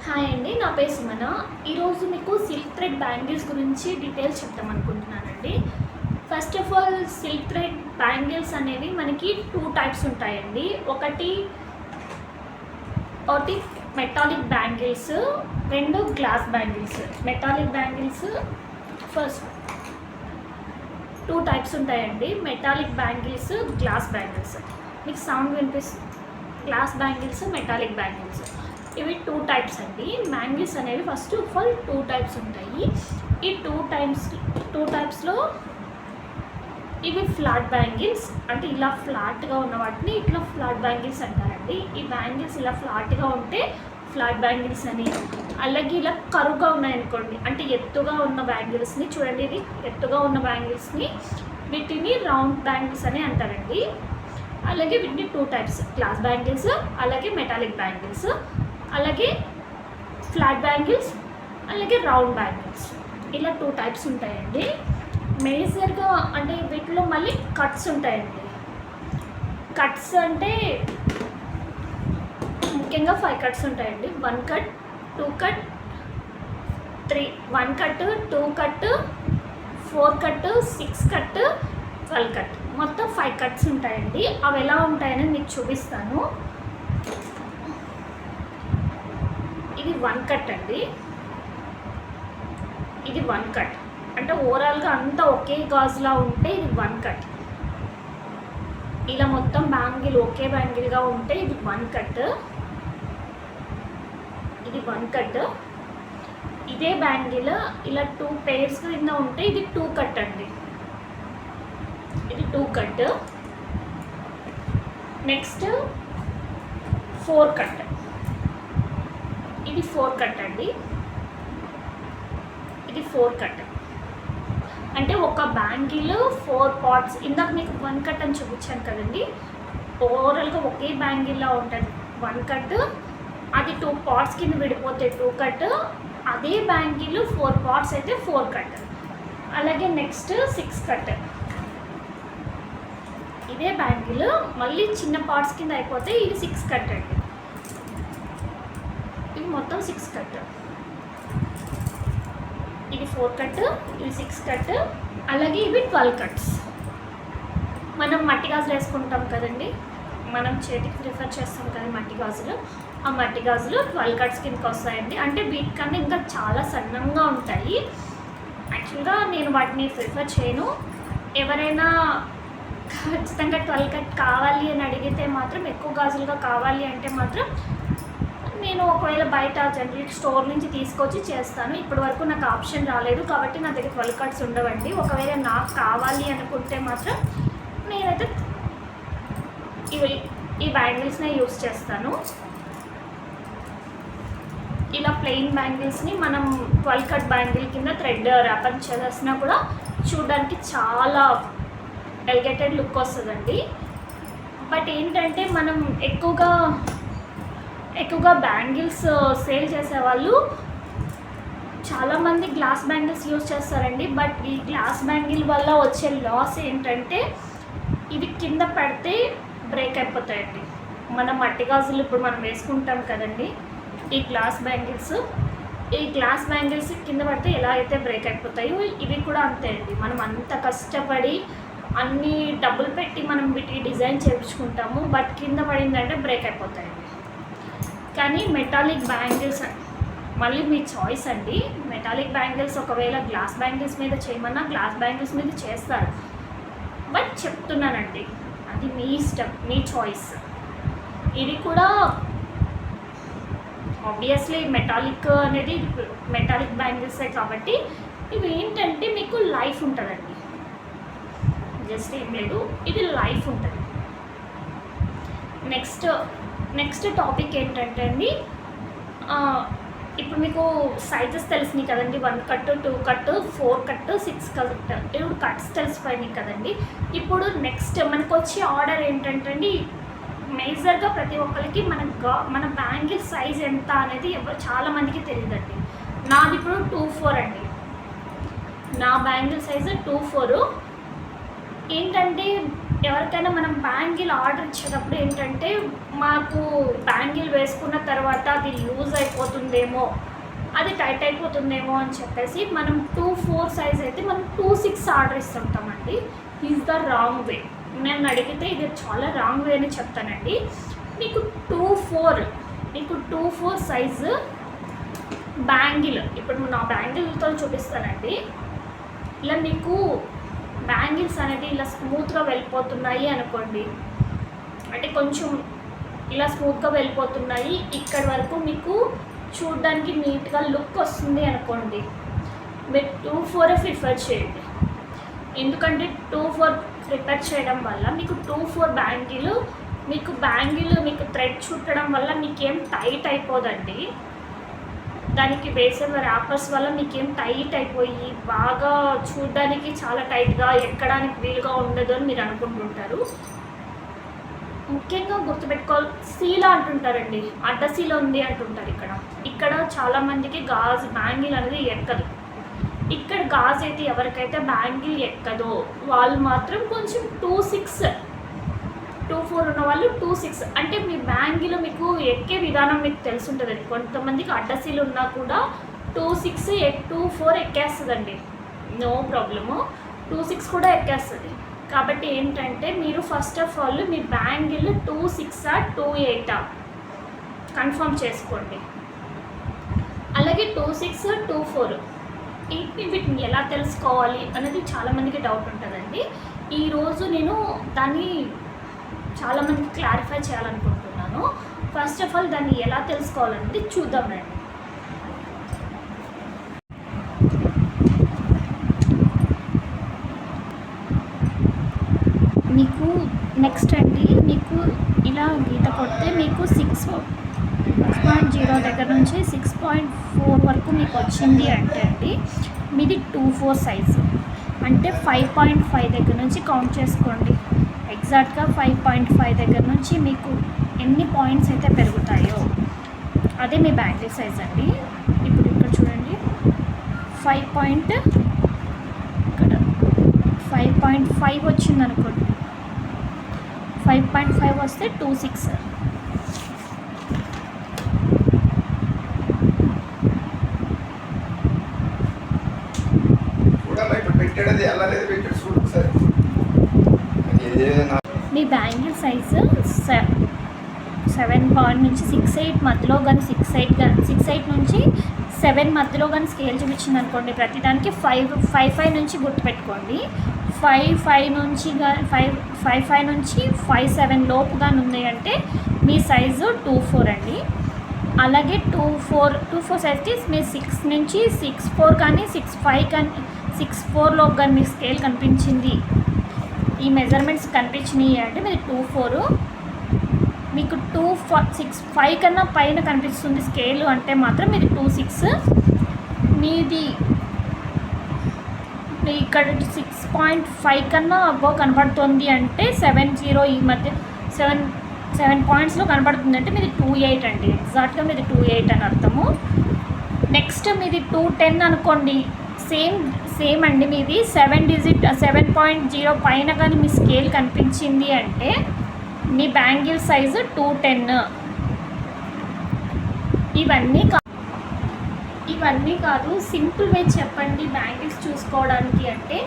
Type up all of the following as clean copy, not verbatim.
Hi అండి, నా పేరు సుమన. ఈరోజు మీకు సిల్క్ థ్రెడ్ బ్యాంగిల్స్ గురించి డీటెయిల్స్ చెప్తాం అనుకుంటున్నానండి. First of all, silk thread bangles అనేవి మనకి 2 టైప్స్ ఉంటాయండి. ఒకటి మెటాలిక్ బ్యాంగిల్స్, రెండు glass bangles. Metallic bangles first 2 types ఉంటాయండి. Metallic bangles, glass bangles. మీకు సౌండ్ వినిపిస్తుంది. గ్లాస్ బ్యాంగిల్స్, మెటాలిక్ బ్యాంగిల్స్, ఇవి 2 టైప్స్ అండి. బ్యాంగిల్స్ అనేవి ఫస్ట్ ఆఫ్ ఆల్ 2 టైప్స్ ఉంటాయి. ఈ 2 టైప్స్లో ఇవి ఫ్లాట్ బ్యాంగిల్స్, అంటే ఇలా ఫ్లాట్గా ఉన్న వాటిని ఇట్లా ఫ్లాట్ బ్యాంగిల్స్ అంటారండి. ఈ బ్యాంగిల్స్ ఇలా ఫ్లాట్గా ఉంటే ఫ్లాట్ బ్యాంగిల్స్ అని, అలాగే ఇలా కరువుగా ఉన్నాయనుకోండి, అంటే ఎత్తుగా ఉన్న బ్యాంగిల్స్ని చూడండి, ఇది ఎత్తుగా ఉన్న బ్యాంగిల్స్ని వీటిని రౌండ్ బ్యాంగిల్స్ అని అంటారండి. అలాగే వీటిని 2 టైప్స్, గ్లాస్ బ్యాంగిల్స్ అలాగే మెటాలిక్ బ్యాంగిల్స్, అలాగే ఫ్లాట్ బ్యాంగిల్స్, అలాగే రౌండ్ బ్యాంగిల్స్, ఇలా 2 టైప్స్ ఉంటాయండి. మేజర్గా అంటే వీటిలో మళ్ళీ కట్స్ ఉంటాయండి. కట్స్ అంటే ముఖ్యంగా 5 కట్స్ ఉంటాయండి. 1 cut, 2 cut, 1 cut, 2 cut, 4 cut, 6 cut, 12 cut, మొత్తం 5 కట్స్ ఉంటాయండి. అవి ఎలా ఉంటాయని మీకు చూపిస్తాను. ఇది 1 కట్ అండి. ఇది 1 కట్ అంటే ఓవరాల్గా అంతా ఒకే గాజులా ఉంటే ఇది 1 కట్. ఇలా మొత్తం బ్యాంగిల్ ఒకే బ్యాంగిల్గా ఉంటే ఇది 1 కట్. ఇది 1 కట్. ఇదే బ్యాంగిల్ ఇలా 2 పేర్స్ కింద ఉంటే ఇది 2 కట్ అండి. ఇది 2 కట్. Next 4 cut. ఇది 4 కట్ అండి. ఇది 4 కట్ అంటే ఒక బ్యాంగిల్ 4 పార్ట్స్. ఇందాక మీకు 1 కట్ అని చూపించాను కదండి. ఓవరాల్గా ఒకే బ్యాంగిల్లా ఉంటుంది 1 కట్. అది 2 పార్ట్స్ కింద విడిపోతే 2 కట్. అదే బ్యాంగిల్ 4 పార్ట్స్ అయితే 4 కట్. అలాగే నెక్స్ట్ 6 కట్. ఇదే బ్యాంగిల్ మళ్ళీ చిన్న పార్ట్స్ కింద అయిపోతే ఇది 6 కట్ అండి. ఇది మొత్తం 6 కట్. ఇది 4 కట్, ఇది 6 కట్, అలాగే ఇవి 12 కట్స్. మనం మట్టి గాజులు వేసుకుంటాం కదండి, మనం చేతికి ప్రిఫర్ చేస్తాం కదా మట్టి గాజులు. ఆ మట్టి గాజులు 12 కట్స్ కిందకి వస్తాయండి. అంటే వీటికన్నా ఇంకా చాలా సన్నంగా ఉంటాయి. యాక్చువల్గా నేను వాటిని ప్రిఫర్ చేయను. ఎవరైనా ఖచ్చితంగా 12 కట్ కావాలి అని అడిగితే మాత్రం, ఎక్కువ గాజులుగా కావాలి అంటే మాత్రం నేను ఒకవేళ బయట జనరల్ స్టోర్ నుంచి తీసుకొచ్చి చేస్తాను. ఇప్పటి వరకు నాకు ఆప్షన్ రాలేదు కాబట్టి నా దగ్గర 12 కట్స్ ఉండవండి. ఒకవేళ నాకు కావాలి అనుకుంటే మాత్రం నేనైతే ఈ బ్యాంగిల్స్నే యూస్ చేస్తాను. ఇలా ప్లెయిన్ బ్యాంగిల్స్ని మనం 12 కట్ బ్యాంగిల్ కింద థ్రెడ్ ర్యాపర్ చేసినా కూడా చూడడానికి చాలా ఎలిగేటెడ్ లుక్ వస్తుందండి. బట్ ఏంటంటే మనం ఎక్కువగా బ్యాంగిల్స్ సేల్ చేసేవాళ్ళు చాలామంది గ్లాస్ బ్యాంగిల్స్ యూజ్ చేస్తారండి. బట్ ఈ గ్లాస్ బ్యాంగిల్ వల్ల వచ్చే లాస్ ఏంటంటే ఇవి కింద పడితే బ్రేక్ అయిపోతాయండి. మన మట్టి గాజులు ఇప్పుడు మనం వేసుకుంటాం కదండి, ఈ గ్లాస్ బ్యాంగిల్స్ కింద పడితే ఎలా అయితే బ్రేక్ అయిపోతాయో ఇవి కూడా అంతే అండి. మనం అంత కష్టపడి అన్ని డబ్బులు పెట్టి మనం వీటికి డిజైన్ చేయించుకుంటాము, బట్ కింద పడిందంటే బ్రేక్ అయిపోతాయండి. కానీ మెటాలిక్ బ్యాంగిల్స్ మళ్ళీ మీ చాయిస్ అండి. మెటాలిక్ బ్యాంగిల్స్ ఒకవేళ గ్లాస్ బ్యాంగిల్స్ మీద చేయమన్నా గ్లాస్ బ్యాంగిల్స్ మీద చేస్తారు. బట్ చెప్తున్నానండి, అది మీ ఇష్టం, మీ చాయిస్. ఇది కూడా ఆబ్వియస్లీ మెటాలిక్ అనేది మెటాలిక్ బ్యాంగిల్సే కాబట్టి ఇవి ఏంటంటే మీకు లైఫ్ ఉంటుందండి. జస్ట్ ఏం లేదు, ఇది లైఫ్ ఉంటుంది. నెక్స్ట్ టాపిక్ ఏంటంటే అండి, ఇప్పుడు మీకు సైజెస్ తెలిసినాయి కదండి. 1 కట్, 2 కట్, 4 కట్, 6 కట్, ఇప్పుడు కట్స్ తెలిసిపోయినాయి కదండి. ఇప్పుడు నెక్స్ట్ మనకు వచ్చే ఆర్డర్ ఏంటంటే అండి, మేజర్గా ప్రతి ఒక్కరికి మన బ్యాంగిల్ సైజ్ ఎంత అనేది చాలామందికి తెలియదండి. నాది ఇప్పుడు 2/4 అండి. నా బ్యాంగిల్ సైజు 2/4. ఏంటంటే ఎవరికైనా మనం బ్యాంగిల్ ఆర్డర్ ఇచ్చేటప్పుడు ఏంటంటే మాకు బ్యాంగిల్ వేసుకున్న తర్వాత అది లూజ్ అయిపోతుందేమో, అది టైట్ అయిపోతుందేమో అని చెప్పేసి మనం 2-4 సైజ్ అయితే మనం 2-6 ఆర్డర్ ఇస్తుంటామండి. Is the wrong way. నేను అడిగితే ఇది చాలా రాంగ్ వే అని చెప్తానండి. మీకు 2-4 సైజు బ్యాంగిల్, ఇప్పుడు నా బ్యాంగిల్తో చూపిస్తానండి. ఇలా మీకు బ్యాంగిల్స్ అనేది ఇలా స్మూత్గా వెళ్ళిపోతున్నాయి అనుకోండి, అంటే కొంచెం ఇలా స్మూత్గా వెళ్ళిపోతున్నాయి, ఇక్కడి వరకు మీకు చూడడానికి నీట్గా లుక్ వస్తుంది అనుకోండి, మీరు 2-4 ప్రిఫర్ చేయండి. ఎందుకంటే 2-4 ప్రిఫర్ చేయడం వల్ల మీకు 2-4 బ్యాంగిల్ మీకు థ్రెడ్ చుట్టడం వల్ల మీకేం టైట్ అయిపోదండి. దానికి వేసే ర్యాపర్స్ వల్ల మీకేం టైట్ అయిపోయి బాగా చూడడానికి చాలా టైట్గా ఎక్కడానికి వీలుగా ఉండదు అని మీరు అనుకుంటుంటారు. ముఖ్యంగా గుర్తుపెట్టుకోవాలి, సీలా అంటుంటారండి, అడ్డసీల ఉంది అంటుంటారు. ఇక్కడ చాలామందికి బ్యాంగిల్ అనేది ఎక్కదు. ఇక్కడ గాజు అయితే ఎవరికైతే బ్యాంగిల్ ఎక్కదో వాళ్ళు మాత్రం కొంచెం 2-4 ఉన్న వాళ్ళు 2-6, అంటే మీ బ్యాంగిల్ మీకు ఎక్కే విధానం మీకు తెలుసుంటుంది. కొంతమందికి అడ్డసీలు ఉన్నా కూడా 2-6 2-4 ఎక్కేస్తుందండి, నో ప్రాబ్లము. 2-6 కూడా ఎక్కేస్తుంది. కాబట్టి ఏంటంటే మీరు first of all me bangle 2-6 2-8 confirm చేసుకోండి. అలాగే 2-6 2-4 వీటిని ఎలా తెలుసుకోవాలి అనేది చాలామందికి డౌట్ ఉంటుందండి. ఈరోజు నేను దాన్ని చాలామందికి క్లారిఫై చేయాలనుకుంటున్నాను. ఫస్ట్ ఆఫ్ ఆల్ దాన్ని ఎలా తెలుసుకోవాలనేది చూద్దాం రండి. మీకు నెక్స్ట్ అండి, మీకు ఇలా గీత కొడితే మీకు 6.0 దగ్గర నుంచి 6.4 వరకు మీకు వచ్చింది అంటే అండి మీది 2-4 సైజు, అంటే 5.5 దగ్గర నుంచి కౌంట్ చేసుకోండి. ఎగ్జాక్ట్గా 5.5 దగ్గర నుంచి మీకు ఎన్ని పాయింట్స్ అయితే పెరుగుతాయో అదే మీ బ్యాంగిల్ సైజ్ అండి. ఇప్పుడు ఇక్కడ చూడండి, 5.5 వచ్చింది అనుకోండి, 5.5 వస్తే 2-6. మీ బ్యాంగిల్ సైజు 7 నుంచి 6-8 మధ్యలో కానీ 6-8 నుంచి 7 మధ్యలో కానీ స్కేల్ చూపించింది అనుకోండి, ప్రతిదానికి 5.5 నుంచి గుర్తుపెట్టుకోండి. 5.5 నుంచి 5.7 లోపుగా ఉంది అంటే మీ సైజు 2-4 అండి. అలాగే 2-4 సైజ్కి మీరు 6 నుంచి 6-4 కానీ 6.5 కానీ 6.4 లోపు కానీ మీ స్కేల్ కనిపించింది, ఈ మెజర్మెంట్స్ కనిపించినాయి అంటే మీది 2-4. మీకు 6.5 కన్నా పైన కనిపిస్తుంది స్కేల్ అంటే మాత్రం మీది 2-6. మీది ఇక్కడ 6.5 కన్నా అబ్బో కనబడుతుంది అంటే 7.0 ఈ మధ్య 7 పాయింట్స్లో కనబడుతుంది అంటే మీది 2.8 అండి. ఎగ్జాక్ట్గా మీది 2.8 అని అర్థము. నెక్స్ట్ మీది 2.10 అనుకోండి, సేమ్ అండి. మీది 7.0 పైన కానీ మీ స్కేల్ కనిపించింది అంటే మీ బ్యాంగిల్ సైజు 2.10. ఇవన్నీ కాదు, సింపుల్ వే చెప్పండి బ్యాంగిల్స్ చూసుకోవడానికి అంటే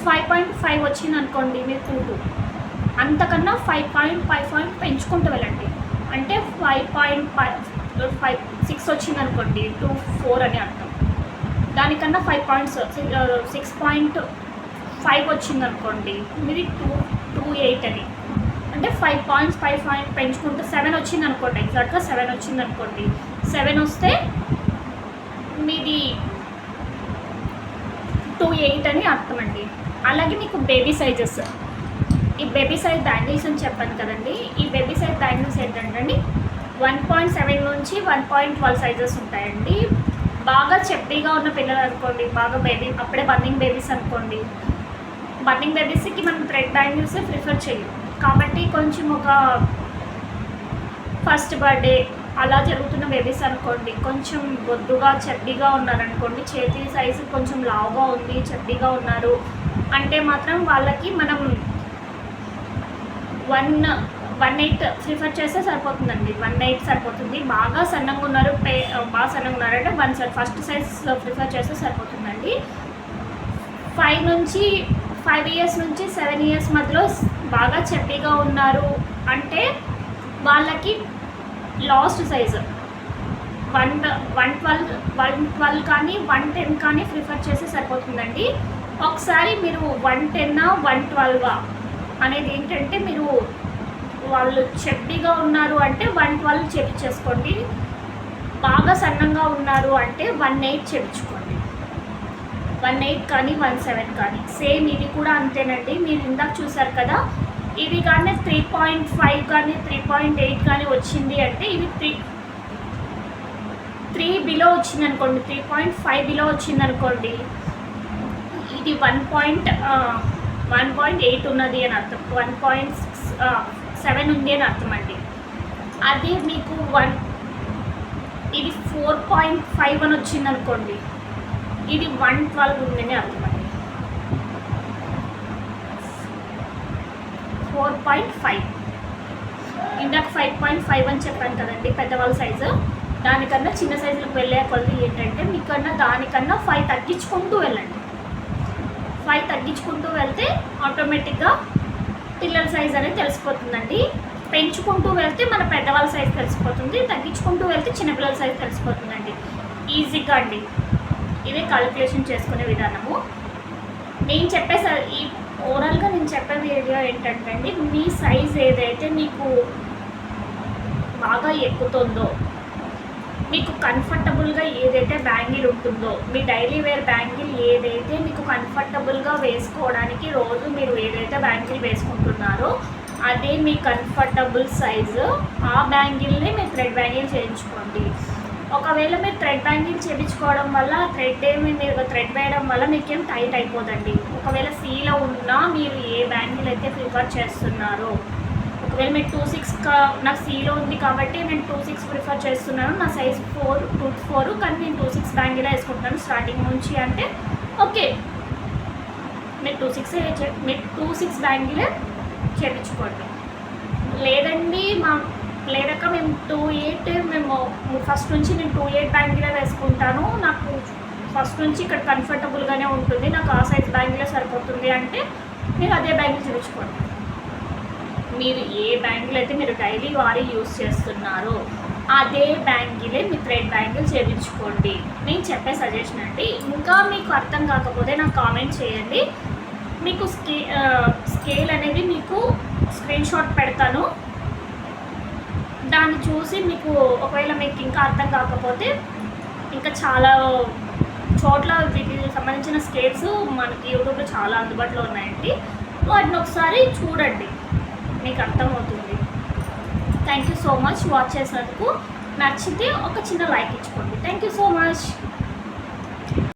5.5 వచ్చింది అనుకోండి మీరు 2.2, అంతకన్నా 5.5 పెంచుకుంటూ వెళ్ళండి. అంటే 5.6 వచ్చింది అనుకోండి 2.4 అని అర్థం. దానికన్నా 6.5 వచ్చింది అనుకోండి మీది 2.8 అని, అంటే 5 పాయింట్స్ పెంచుకుంటూ 7 వచ్చింది అనుకోండి, ఎగ్జాక్ట్గా 7 వచ్చింది అనుకోండి. 7 వస్తే మీది 2.8 అని అర్థం అండి. అలాగే మీకు బేబీ సైజెస్, ఈ బేబీ సైజ్ బ్యాంగిల్స్ అని చెప్పాను కదండి, ఈ బేబీ సైజ్ బ్యాంగిల్స్ ఏంటంటే 1.7 నుంచి 1.12 సైజెస్ ఉంటాయండి. బాగా చెప్డీగా ఉన్న పిల్లలు అనుకోండి, బాగా అప్పుడే బర్నింగ్ బేబీస్ అనుకోండి, బర్నింగ్ బేబీస్కి మనం థ్రెడ్ బ్యాంగిల్స్ ప్రిఫర్ చేయం. కాబట్టి కొంచెం ఒక ఫస్ట్ బర్త్డే అలా జరుగుతున్న బేబీస్ అనుకోండి, కొంచెం బొద్దుగా చెడ్డీగా ఉన్నారనుకోండి, చేతి సైజు కొంచెం లావుగా ఉంది చెడ్డీగా ఉన్నారు అంటే మాత్రం వాళ్ళకి మనం 1/8 ప్రిఫర్ చేస్తే సరిపోతుందండి. 1/8 సరిపోతుంది. బాగా సన్నగా ఉన్నారు, బాగా సన్నగా ఉన్నారంటే 1 సైజ్ ఫస్ట్ సైజ్ ప్రిఫర్ చేస్తే సరిపోతుందండి. 5 ఇయర్స్ నుంచి 7 ఇయర్స్ మధ్యలో బాగా చెబ్బీగా ఉన్నారు అంటే వాళ్ళకి లాస్ట్ సైజు 112 కానీ 110 కానీ ప్రిఫర్ చేస్తే సరిపోతుందండి. ఒకసారి మీరు 110 112 అనేది ఏంటంటే మీరు వాళ్ళు చెబ్బీగా ఉన్నారు అంటే 112 చేపించేసుకోండి. బాగా సన్నంగా ఉన్నారు అంటే 18 చేపించుకోండి. 18 కానీ 17 కానీ సేమ్ ఇది కూడా అంతేనండి. మీరు ఇందాక చూసారు కదా, ఇది కానీ 3.5 కానీ 3.8 కానీ వచ్చింది అంటే ఇది 3 బిలో వచ్చింది అనుకోండి, 3.5 బిలో వచ్చింది అనుకోండి, ఇది 1.8 ఉన్నది అని అర్థం, 1.7 ఉంది అని అర్థం అండి. అది మీకు ఇది 4.5 అని వచ్చింది అనుకోండి, ఇది 112 ఉందని అర్థం అండి. 4.5 ఇందాక 5.5 అని చెప్పాను కదండి పెద్దవాళ్ళ సైజు. దానికన్నా చిన్న సైజులకు వెళ్ళే కొలది ఏంటంటే మీకన్నా దానికన్నా 5 తగ్గించుకుంటూ వెళ్ళండి. 5 తగ్గించుకుంటూ వెళ్తే ఆటోమేటిక్గా పిల్లల సైజ్ అనేది తెలిసిపోతుందండి. పెంచుకుంటూ వెళ్తే మన పెద్దవాళ్ళ సైజ్ తెలిసిపోతుంది, తగ్గించుకుంటూ వెళ్తే చిన్నపిల్లల సైజ్ తెలిసిపోతుందండి. ఈజీగా అండి. ఇదే కాలిక్యులేషన్ చేసుకునే విధానము. నేను ఈ ఓవరాల్గా నేను చెప్పే వీడియో ఏంటంటే అండి, మీ సైజ్ ఏదైతే మీకు బాగా ఎక్కుతుందో, మీకు కంఫర్టబుల్గా ఏదైతే బ్యాంగిల్ ఉంటుందో, మీ డైలీ వేర్ బ్యాంగిల్ ఏదైతే మీకు కంఫర్టబుల్గా వేసుకోవడానికి రోజు మీరు ఏదైతే బ్యాంగిల్ వేసుకుంటున్నారో అదే మీ కంఫర్టబుల్ సైజు, ఆ బ్యాంగిల్ని మీరు థ్రెడ్ బ్యాంగిల్ చేయించుకోండి. ఒకవేళ మీరు థ్రెడ్ బ్యాంగిల్ చేయించుకోవడం వల్ల మీరు థ్రెడ్ వేయడం వల్ల మీకేం టైట్ అయిపోదండి. ఒకవేళ సీలో ఉన్నా మీరు ఏ బ్యాంగిల్ అయితే ప్రిఫర్ చేస్తున్నారో, ఒకవేళ మీరు 2.6 నాకు సీలో ఉంది కాబట్టి నేను 2.6 ప్రిఫర్ చేస్తున్నాను, నా సైజ్ 4 కానీ నేను 2.6 బ్యాంగిల్ వేసుకుంటున్నాను స్టార్టింగ్ నుంచి అంటే ఓకే, మీరు 2.6 బ్యాంగిలే చేయించుకోండి. లేదండి లేదక్క మేము 2.8 మేము ఫస్ట్ నుంచి నేను 2.8 బ్యాంగిలే వేసుకుంటాను, నాకు ఫస్ట్ నుంచి ఇక్కడ కంఫర్టబుల్గానే ఉంటుంది, నాకు ఆ సైజ్ బ్యాంగిలే సరిపోతుంది అంటే మీరు అదే బ్యాంగిల్ చేయించుకోండి. మీరు ఏ బ్యాంగిల్ అయితే మీరు డైలీ వారి యూస్ చేస్తున్నారో అదే బ్యాంగిలే మీ థ్రెడ్ బ్యాంగిల్ చేయించుకోండి. నేను చెప్పే సజెషన్ అండి. ఇంకా మీకు అర్థం కాకపోతే నాకు కామెంట్ చేయండి. మీకు స్కేల్ అనేది మీకు స్క్రీన్ షాట్ పెడతాను, దాన్ని చూసి మీకు ఒకవేళ మీకు ఇంకా అర్థం కాకపోతే ఇంకా చాలా చోట్ల వీటికి సంబంధించిన స్కేల్స్ మనకి యూట్యూబ్లో చాలా అందుబాటులో ఉన్నాయండి. వాటిని ఒకసారి చూడండి, మీకు అర్థమవుతుంది. Thank you so much watch చేసినందుకు. నచ్చితే ఒక చిన్న లైక్ ఇచ్చుకోండి. Thank you so much.